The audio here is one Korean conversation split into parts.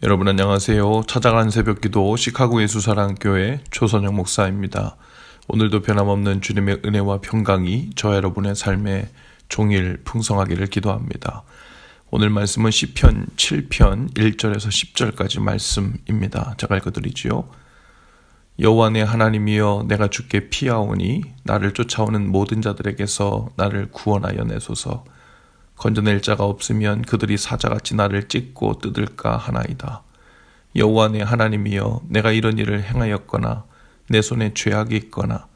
여러분 안녕하세요. 찾아가는 새벽기도 시카고 예수사랑교회 조선영 목사입니다. 오늘도 변함없는 주님의 은혜와 평강이 저 여러분의 삶에 종일 풍성하기를 기도합니다. 오늘 말씀은 시편 7편 1절에서 10절까지 말씀입니다. 제가 읽어드리지요. 여호와 내 하나님이여, 내가 주께 피하오니 나를 쫓아오는 모든 자들에게서 나를 구원하여 내소서. 건져낼 자가 없으면 그들이 사자같이 나를 찢고 뜯을까 하나이다. 여호와 내 하나님이여, 내가 이런 일을 행하였거나 내 손에 죄악이 있거나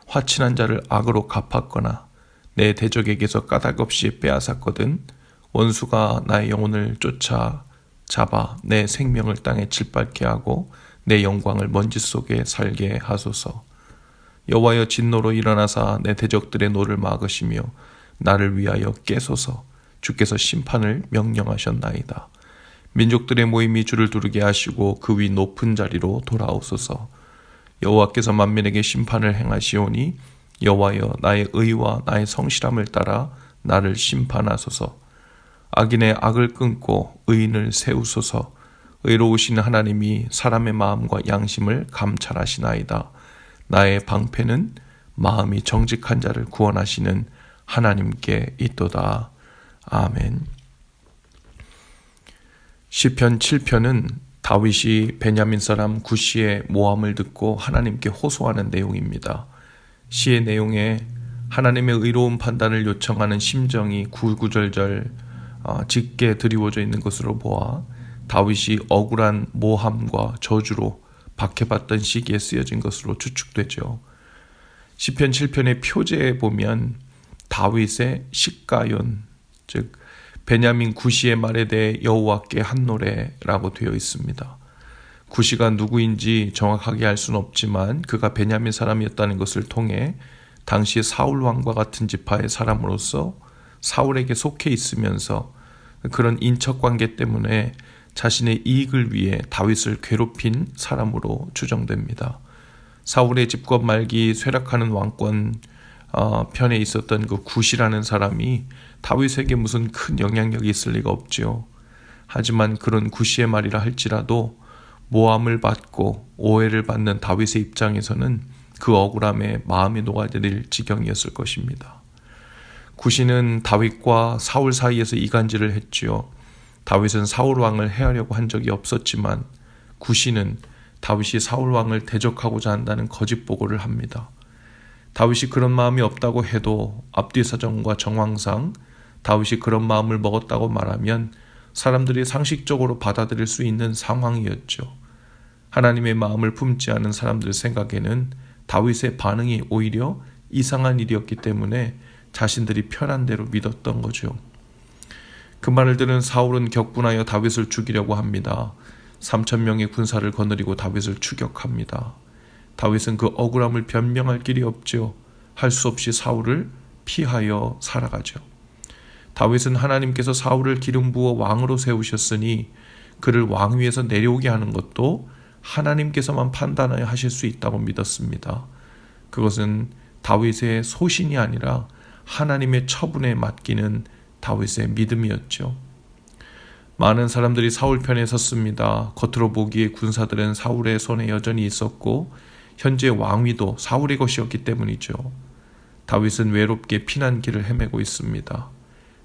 화친한 자를 악으로 갚았거나 내 대적에게서 까닭없이 빼앗았거든 원수가 나의 영혼을 쫓아 잡아 내 생명을 땅에 짓밟게 하고 내 영광을 먼지 속에 살게 하소서. 여호와여, 진노로 일어나사 내 대적들의 노를 막으시며 나를 위하여 깨소서. 주께서 심판을 명령하셨나이다. 민족들의 모임이 주를 두르게 하시고 그 위 높은 자리로 돌아오소서. 여호와께서 만민에게 심판을 행하시오니 여호와여, 나의 의와 나의 성실함을 따라 나를 심판하소서. 악인의 악을 끊고 의인을 세우소서. 의로우신 하나님이 사람의 마음과 양심을 감찰하시나이다. 나의 방패는 마음이 정직한 자를 구원하시는 하나님께 있도다. 아멘. 시편 7편은 다윗이 베냐민 사람 구시의 모함을 듣고 하나님께 호소하는 내용입니다. 시의 내용에 하나님의 의로운 판단을 요청하는 심정이 구구절절 짙게 드리워져 있는 것으로 보아 다윗이 억울한 모함과 저주로 박해받던 시기에 쓰여진 것으로 추측되죠. 시편 7편의 표제에 보면 다윗의 식가연, 즉 베냐민 구시의 말에 대해 여호와께 한 노래라고 되어 있습니다. 구시가 누구인지 정확하게 알 수는 없지만 그가 베냐민 사람이었다는 것을 통해 당시 사울 왕과 같은 지파의 사람으로서 사울에게 속해 있으면서 그런 인척관계 때문에 자신의 이익을 위해 다윗을 괴롭힌 사람으로 추정됩니다. 사울의 집권 말기 쇠락하는 왕권 편에 있었던 그 구시라는 사람이 다윗에게 무슨 큰 영향력이 있을 리가 없지요. 하지만 그런 구시의 말이라 할지라도 모함을 받고 오해를 받는 다윗의 입장에서는 그 억울함에 마음이 녹아들일 지경이었을 것입니다. 구시는 다윗과 사울 사이에서 이간질을 했지요. 다윗은 사울 왕을 해하려고 한 적이 없었지만 구시는 다윗이 사울 왕을 대적하고자 한다는 거짓 보고를 합니다. 다윗이 그런 마음이 없다고 해도 앞뒤 사정과 정황상 다윗이 그런 마음을 먹었다고 말하면 사람들이 상식적으로 받아들일 수 있는 상황이었죠. 하나님의 마음을 품지 않은 사람들 생각에는 다윗의 반응이 오히려 이상한 일이었기 때문에 자신들이 편한 대로 믿었던 거죠. 그 말을 들은 사울은 격분하여 다윗을 죽이려고 합니다. 3,000명의 군사를 거느리고 다윗을 추격합니다. 다윗은 그 억울함을 변명할 길이 없죠. 할 수 없이 사울을 피하여 살아가죠. 다윗은 하나님께서 사울을 기름 부어 왕으로 세우셨으니 그를 왕위에서 내려오게 하는 것도 하나님께서만 판단하여 하실 수 있다고 믿었습니다. 그것은 다윗의 소신이 아니라 하나님의 처분에 맡기는 다윗의 믿음이었죠. 많은 사람들이 사울 편에 섰습니다. 겉으로 보기에 군사들은 사울의 손에 여전히 있었고 현재 왕위도 사울의 것이었기 때문이죠. 다윗은 외롭게 피난길을 헤매고 있습니다.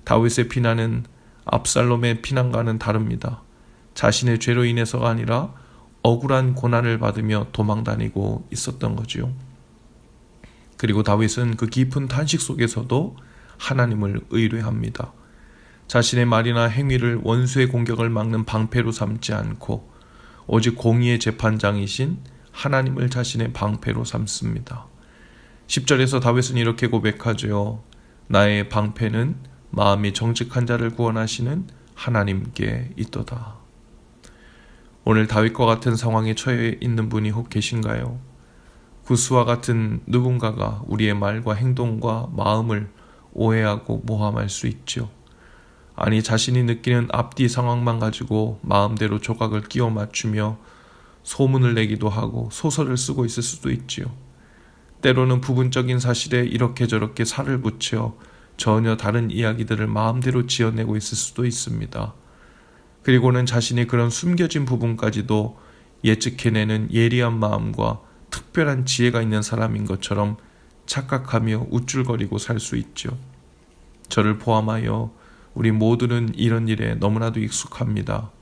다윗의 피난은 압살롬의 피난과는 다릅니다. 자신의 죄로 인해서가 아니라 억울한 고난을 받으며 도망다니고 있었던 거지요. 그리고 다윗은 그 깊은 탄식 속에서도 하나님을 의뢰합니다. 자신의 말이나 행위를 원수의 공격을 막는 방패로 삼지 않고 오직 공의의 재판장이신 하나님을 자신의 방패로 삼습니다. 10절에서 다윗은 이렇게 고백하죠. 나의 방패는 마음이 정직한 자를 구원하시는 하나님께 있도다. 오늘 다윗과 같은 상황에 처해 있는 분이 혹 계신가요? 구스와 같은 누군가가 우리의 말과 행동과 마음을 오해하고 모함할 수 있죠. 아니, 자신이 느끼는 앞뒤 상황만 가지고 마음대로 조각을 끼워 맞추며 소문을 내기도 하고 소설을 쓰고 있을 수도 있지요. 때로는 부분적인 사실에 이렇게 저렇게 살을 붙여 전혀 다른 이야기들을 마음대로 지어내고 있을 수도 있습니다. 그리고는 자신이 그런 숨겨진 부분까지도 예측해내는 예리한 마음과 특별한 지혜가 있는 사람인 것처럼 착각하며 우쭐거리고 살 수 있죠. 저를 포함하여 우리 모두는 이런 일에 너무나도 익숙합니다.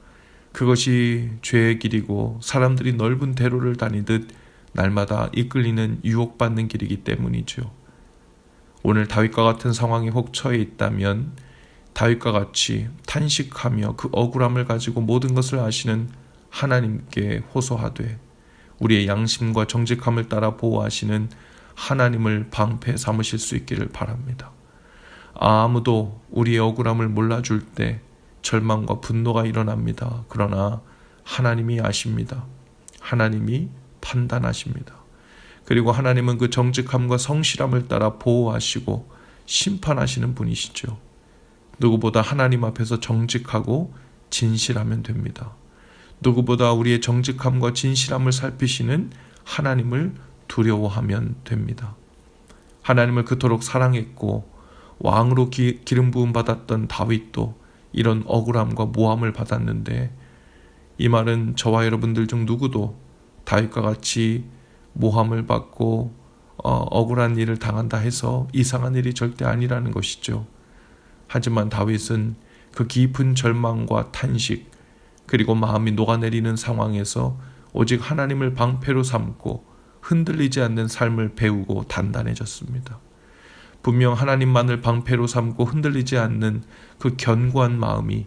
그것이 죄의 길이고 사람들이 넓은 대로를 다니듯 날마다 이끌리는 유혹받는 길이기 때문이죠. 오늘 다윗과 같은 상황에 혹 처해 있다면 다윗과 같이 탄식하며 그 억울함을 가지고 모든 것을 아시는 하나님께 호소하되 우리의 양심과 정직함을 따라 보호하시는 하나님을 방패 삼으실 수 있기를 바랍니다. 아무도 우리의 억울함을 몰라줄 때 절망과 분노가 일어납니다. 그러나 하나님이 아십니다. 하나님이 판단하십니다. 그리고 하나님은 그 정직함과 성실함을 따라 보호하시고 심판하시는 분이시죠. 누구보다 하나님 앞에서 정직하고 진실하면 됩니다. 누구보다 우리의 정직함과 진실함을 살피시는 하나님을 두려워하면 됩니다. 하나님을 그토록 사랑했고 왕으로 기름 부음 받았던 다윗도 이런 억울함과 모함을 받았는데, 이 말은 저와 여러분들 중 누구도 다윗과 같이 모함을 받고 억울한 일을 당한다 해서 이상한 일이 절대 아니라는 것이죠. 하지만 다윗은 그 깊은 절망과 탄식 그리고 마음이 녹아내리는 상황에서 오직 하나님을 방패로 삼고 흔들리지 않는 삶을 배우고 단단해졌습니다. 분명 하나님만을 방패로 삼고 흔들리지 않는 그 견고한 마음이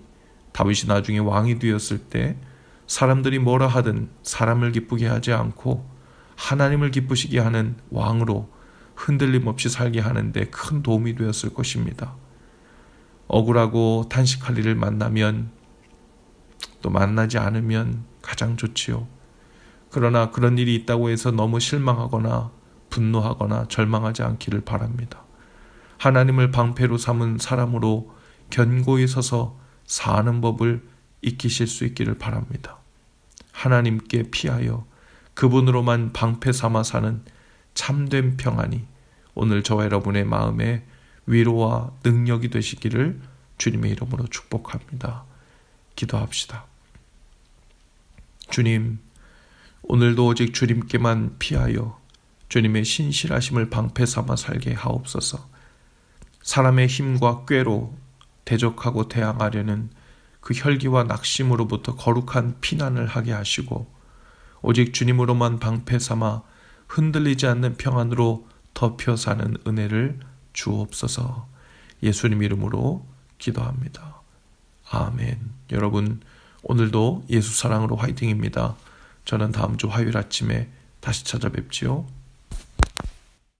다윗이 나중에 왕이 되었을 때 사람들이 뭐라 하든 사람을 기쁘게 하지 않고 하나님을 기쁘시게 하는 왕으로 흔들림 없이 살게 하는데 큰 도움이 되었을 것입니다. 억울하고 탄식할 일을 만나면 또 만나지 않으면 가장 좋지요. 그러나 그런 일이 있다고 해서 너무 실망하거나 분노하거나 절망하지 않기를 바랍니다. 하나님을 방패로 삼은 사람으로 견고히 서서 사는 법을 익히실 수 있기를 바랍니다. 하나님께 피하여 그분으로만 방패 삼아 사는 참된 평안이 오늘 저와 여러분의 마음에 위로와 능력이 되시기를 주님의 이름으로 축복합니다. 기도합시다. 주님, 오늘도 오직 주님께만 피하여 주님의 신실하심을 방패 삼아 살게 하옵소서. 사람의 힘과 꾀로 대적하고 대항하려는 그 혈기와 낙심으로부터 거룩한 피난을 하게 하시고 오직 주님으로만 방패 삼아 흔들리지 않는 평안으로 덮여 사는 은혜를 주옵소서. 예수님 이름으로 기도합니다. 아멘. 여러분, 오늘도 예수 사랑으로 화이팅입니다. 저는 다음 주 화요일 아침에 다시 찾아뵙지요.